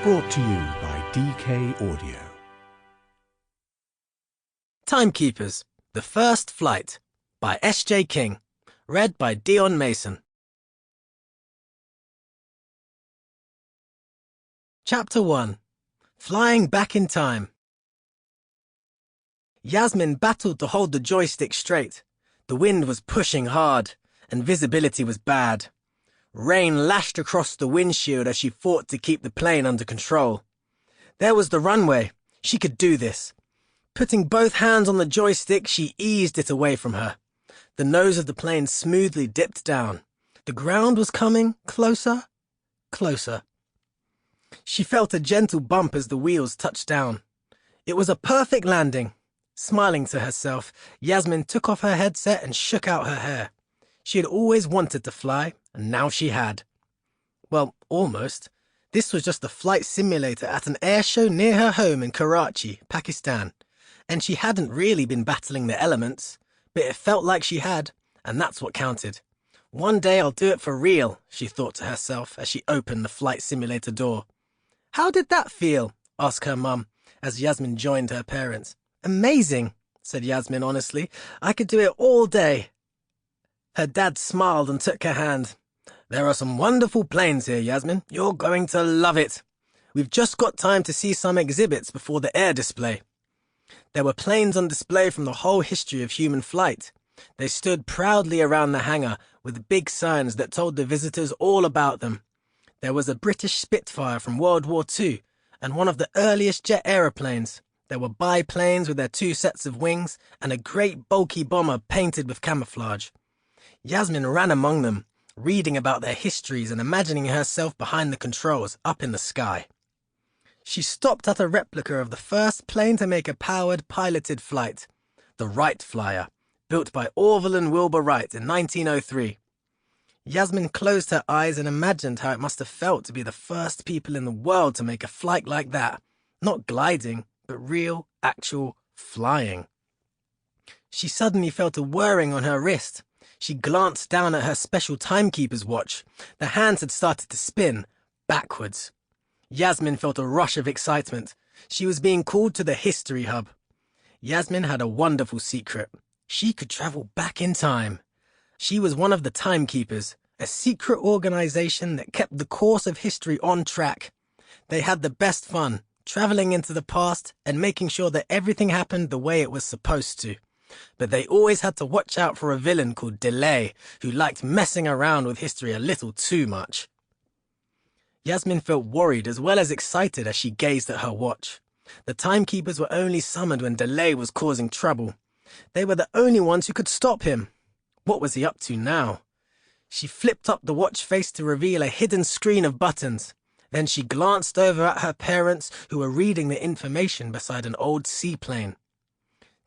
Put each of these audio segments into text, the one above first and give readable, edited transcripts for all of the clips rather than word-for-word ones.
Brought to you by DK Audio. Timekeepers, The First Flight by S.J. King. Read by Dion Mason. Chapter 1. Flying Back in Time. Yasmin battled to hold the joystick straight. The wind was pushing hard, and visibility was bad. Rain lashed across the windshield as she fought to keep the plane under control. There was the runway. She could do this. Putting both hands on the joystick, she eased it away from her. The nose of the plane smoothly dipped down. The ground was coming closer, closer. She felt a gentle bump as the wheels touched down. It was a perfect landing. Smiling to herself, Yasmin took off her headset and shook out her hair. She had always wanted to fly, and now she had. Well, almost. This was just a flight simulator at an air show near her home in Karachi, Pakistan. And she hadn't really been battling the elements, but it felt like she had, and that's what counted. One day I'll do it for real, she thought to herself as she opened the flight simulator door. How did that feel? Asked her mum, as Yasmin joined her parents. Amazing, said Yasmin honestly. I could do it all day. Her dad smiled and took her hand. There are some wonderful planes here, Yasmin. You're going to love it. We've just got time to see some exhibits before the air display. There were planes on display from the whole history of human flight. They stood proudly around the hangar with big signs that told the visitors all about them. There was a British Spitfire from World War II and one of the earliest jet aeroplanes. There were biplanes with their 2 sets of wings and a great bulky bomber painted with camouflage. Yasmin ran among them, reading about their histories and imagining herself behind the controls up in the sky. She stopped at a replica of the first plane to make a powered, piloted flight, the Wright Flyer, built by Orville and Wilbur Wright in 1903. Yasmin closed her eyes and imagined how it must have felt to be the first people in the world to make a flight like that, not gliding, but real, actual flying. She suddenly felt a whirring on her wrist. She glanced down at her special Timekeepers watch. The hands had started to spin, backwards. Yasmin felt a rush of excitement. She was being called to the History Hub. Yasmin had a wonderful secret. She could travel back in time. She was one of the Timekeepers, a secret organization that kept the course of history on track. They had the best fun, traveling into the past and making sure that everything happened the way it was supposed to. But they always had to watch out for a villain called Delay, who liked messing around with history a little too much. Yasmin felt worried as well as excited as she gazed at her watch. The Timekeepers were only summoned when Delay was causing trouble. They were the only ones who could stop him. What was he up to now? She flipped up the watch face to reveal a hidden screen of buttons. Then she glanced over at her parents, who were reading the information beside an old seaplane.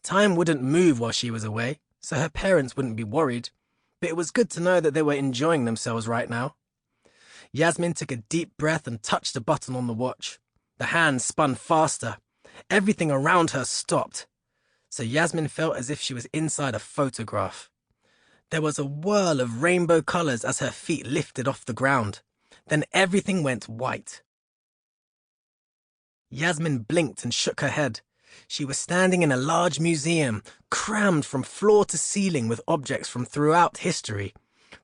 Time wouldn't move while she was away, so her parents wouldn't be worried, but it was good to know that they were enjoying themselves right now. Yasmin took a deep breath and touched a button on the watch. The hands spun faster. Everything around her stopped, so Yasmin felt as if she was inside a photograph. There was a whirl of rainbow colors as her feet lifted off the ground. Then everything went white. Yasmin blinked and shook her head. She was standing in a large museum, crammed from floor to ceiling with objects from throughout history.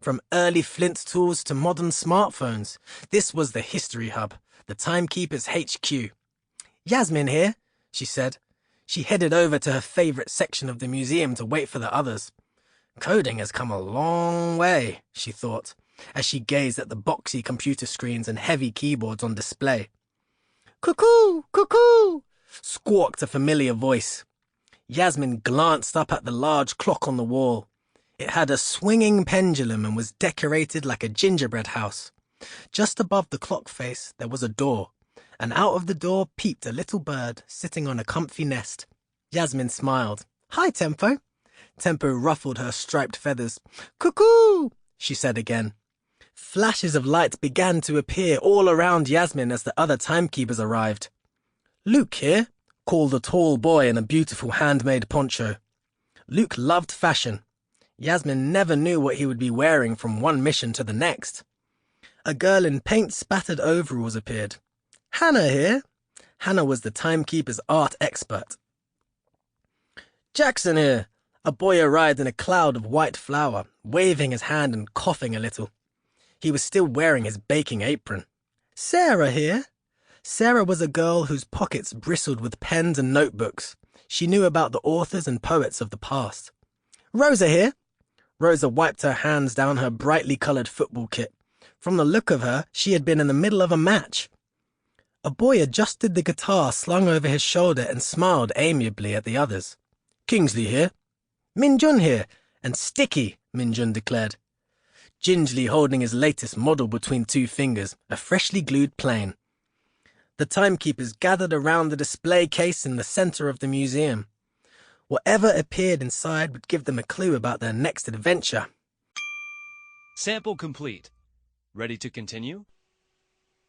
From early flint tools to modern smartphones. This was the History Hub, the Timekeepers HQ. Yasmin here, she said. She headed over to her favorite section of the museum to wait for the others. Coding has come a long way, she thought, as she gazed at the boxy computer screens and heavy keyboards on display. Cuckoo! Cuckoo! Squawked a familiar voice. Yasmin glanced up at the large clock on the wall. It had a swinging pendulum and was decorated like a gingerbread house. Just above the clock face there was a door, and out of the door peeped a little bird sitting on a comfy nest. Yasmin smiled. Hi, Tempo. Tempo ruffled her striped feathers. Cuckoo! She said again. Flashes of light began to appear all around Yasmin as the other Timekeepers arrived. Luke here, called a tall boy in a beautiful handmade poncho. Luke loved fashion. Yasmin never knew what he would be wearing from one mission to the next. A girl in paint-spattered overalls appeared. Hannah here. Hannah was the Timekeepers' art expert. Jackson here. A boy arrived in a cloud of white flour, waving his hand and coughing a little. He was still wearing his baking apron. Sarah here. Sarah was a girl whose pockets bristled with pens and notebooks. She knew about the authors and poets of the past. Rosa here. Rosa wiped her hands down her brightly coloured football kit. From the look of her, she had been in the middle of a match. A boy adjusted the guitar slung over his shoulder and smiled amiably at the others. Kingsley here. Minjun here. And sticky, Minjun declared. Gingerly holding his latest model between two fingers, a freshly glued plane. The Timekeepers gathered around the display case in the centre of the museum. Whatever appeared inside would give them a clue about their next adventure. Sample complete. Ready to continue?